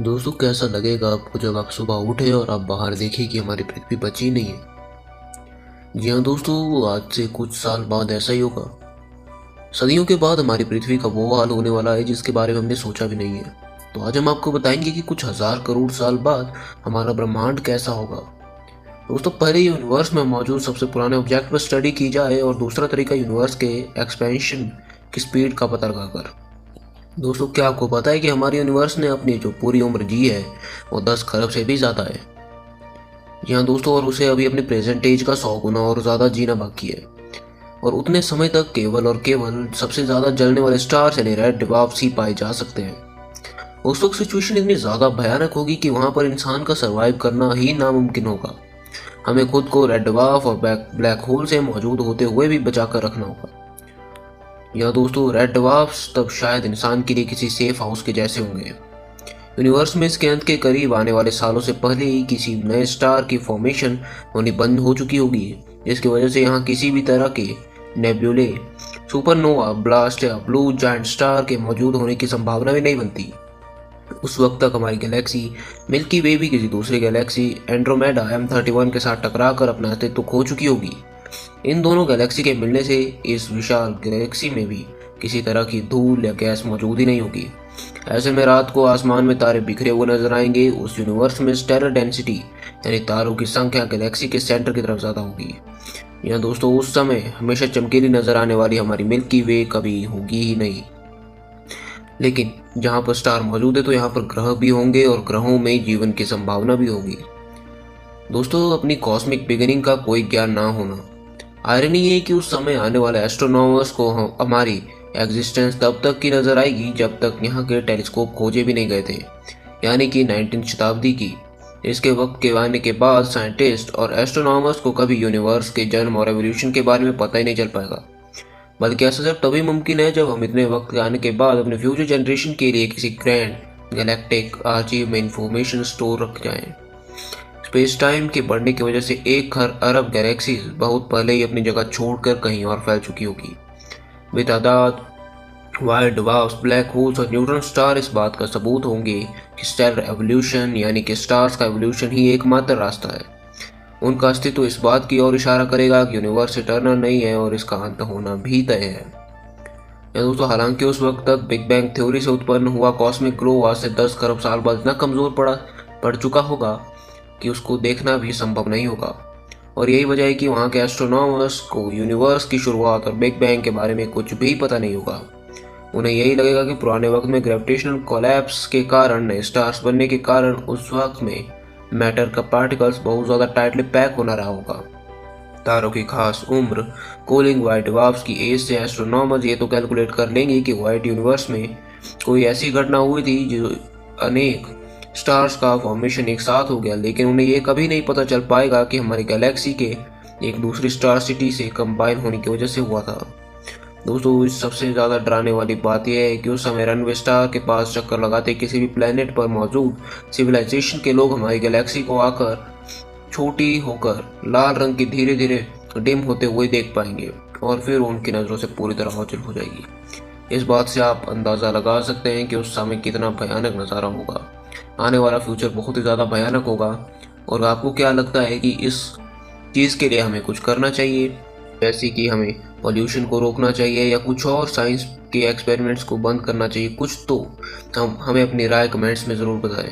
दोस्तों, कैसा लगेगा आपको जब आप सुबह उठे और आप बाहर देखें कि हमारी पृथ्वी बची नहीं है। जी हाँ दोस्तों, आज से कुछ साल बाद ऐसा ही होगा। सदियों के बाद हमारी पृथ्वी का वो हाल होने वाला है जिसके बारे में हमने सोचा भी नहीं है। तो आज हम आपको बताएंगे कि कुछ हजार करोड़ साल बाद हमारा ब्रह्मांड कैसा होगा। दोस्तों, पहले यूनिवर्स में मौजूद सबसे पुराने ऑब्जेक्ट पर स्टडी की जाए और दूसरा तरीका यूनिवर्स के एक्सपेंशन की स्पीड का पता लगाकर। दोस्तों, क्या आपको पता है कि हमारे यूनिवर्स ने अपनी जो पूरी उम्र जी है वो 10 खरब से भी ज़्यादा है। जी हाँ दोस्तों, और उसे अभी अपने प्रेजेंट एज का 100 गुना और ज़्यादा जीना बाकी है। और उतने समय तक केवल और केवल सबसे ज़्यादा जलने वाले स्टार्स यानी रेड डिवार्फ्स ही पाए जा सकते हैं। उस वक्त सिचुएशन इतनी ज़्यादा भयानक होगी कि वहाँ पर इंसान का सर्वाइव करना ही नामुमकिन होगा। हमें खुद को रेड डिवार्फ और ब्लैक होल से मौजूद होते हुए भी बचा कर रखना होगा। या दोस्तों, रेड डिवार्फ्स तब शायद इंसान के लिए किसी सेफ हाउस के जैसे होंगे। यूनिवर्स में इसके अंत के करीब आने वाले सालों से पहले ही किसी नए स्टार की फॉर्मेशन होनी बंद हो चुकी होगी, जिसकी वजह से यहाँ किसी भी तरह के नेब्यूले, सुपरनोवा, ब्लास्ट या ब्लू जायंट स्टार के मौजूद होने की संभावना भी नहीं बनती। उस वक्त तक हमारी गैलेक्सी मिल्की वे भी किसी दूसरी गैलेक्सी एंड्रोमेडा M31 के साथ टकराकर अपना अस्तित्व खो चुकी होगी। इन दोनों गैलेक्सी के मिलने से इस विशाल गैलेक्सी में भी किसी तरह की धूल या गैस मौजूद ही नहीं होगी। ऐसे में रात को आसमान में तारे बिखरे हुए नजर आएंगे। उस यूनिवर्स में स्टेलर डेंसिटी यानी तारों की संख्या गैलेक्सी के सेंटर की तरफ ज्यादा होगी। यहाँ दोस्तों, उस समय हमेशा चमकीली नजर आने वाली हमारी मिल्की वे कभी होगी ही नहीं। लेकिन जहाँ पर स्टार मौजूद है तो यहाँ पर ग्रह भी होंगे और ग्रहों में जीवन की संभावना भी होगी। दोस्तों, अपनी कॉस्मिक बिगिनिंग का कोई ज्ञान ना होना। आयरनी ये है कि उस समय आने वाले एस्ट्रोनॉमर्स को हमारी एग्जिस्टेंस तब तक की नजर आएगी जब तक यहाँ के टेलीस्कोप खोजे भी नहीं गए थे, यानी कि 19वीं शताब्दी की। इसके वक्त के आने के बाद साइंटिस्ट और एस्ट्रोनॉमर्स को कभी यूनिवर्स के जन्म और एवोल्यूशन के बारे में पता ही नहीं चल पाएगा। बल्कि ऐसा सिर्फ तभी मुमकिन है जब हम इतने वक्त के आने के बाद अपने फ्यूचर जनरेशन के लिए किसी ग्रैंड गैलेक्टिक आर्चीव में इंफॉर्मेशन स्टोर रख जाएं। स्पेस टाइम के बढ़ने की वजह से 1 अरब गैलेक्सीज बहुत पहले ही अपनी जगह छोड़कर कहीं और फैल चुकी होगी। बेतादाद वाइट डिवार्फ्स, ब्लैक होल्स और न्यूट्रॉन स्टार इस बात का सबूत होंगे कि स्टेलर एवोल्यूशन यानी कि स्टार्स का एवोल्यूशन ही एकमात्र रास्ता है। उनका अस्तित्व इस बात की ओर इशारा करेगा कि यूनिवर्स इटर्नल नहीं है और इसका अंत होना भी तय है। या दोस्तों, हालांकि उस वक्त तक बिग बैंग थ्योरी से उत्पन्न हुआ कॉस्मिक ग्लो आज से 10 खरब साल बाद इतना कमजोर पड़ चुका होगा कि उसको देखना भी संभव नहीं होगा। और यही वजह है कि वहाँ के एस्ट्रोनॉमर्स को यूनिवर्स की शुरुआत और बिग बैंग के बारे में कुछ भी पता नहीं होगा। उन्हें यही लगेगा कि पुराने वक्त में ग्रेविटेशनल कोलैप्स के कारण नए स्टार्स बनने के कारण उस वक्त में मैटर का पार्टिकल्स बहुत ज़्यादा टाइटली पैक होना रहा होगा। तारों की खास उम्र, कूलिंग व्हाइट डिवार्फ्स की एज से एस्ट्रोनॉमर्स ये तो कैलकुलेट कर लेंगे कि व्हाइट यूनिवर्स में कोई ऐसी घटना हुई थी जो अनेक स्टार्स का फॉर्मेशन एक साथ हो गया, लेकिन उन्हें यह कभी नहीं पता चल पाएगा कि हमारी गैलेक्सी के एक दूसरी स्टार सिटी से कंबाइन होने की वजह से हुआ था। दोस्तों, इस सबसे ज़्यादा डराने वाली बात यह है कि उस समय रनवे स्टार के पास चक्कर लगाते किसी भी प्लेनेट पर मौजूद सिविलाइजेशन के लोग हमारी गैलेक्सी को आकर छोटी होकर लाल रंग की धीरे धीरे डिम होते हुए देख पाएंगे और फिर उनकी नज़रों से पूरी तरह ओझल हो जाएगी। इस बात से आप अंदाज़ा लगा सकते हैं कि उस समय कितना भयानक नज़ारा होगा। आने वाला फ्यूचर बहुत ही ज़्यादा भयानक होगा। और आपको क्या लगता है कि इस चीज़ के लिए हमें कुछ करना चाहिए, जैसे कि हमें पॉल्यूशन को रोकना चाहिए या कुछ और साइंस के एक्सपेरिमेंट्स को बंद करना चाहिए? कुछ तो हमें अपनी राय कमेंट्स में ज़रूर बताएं।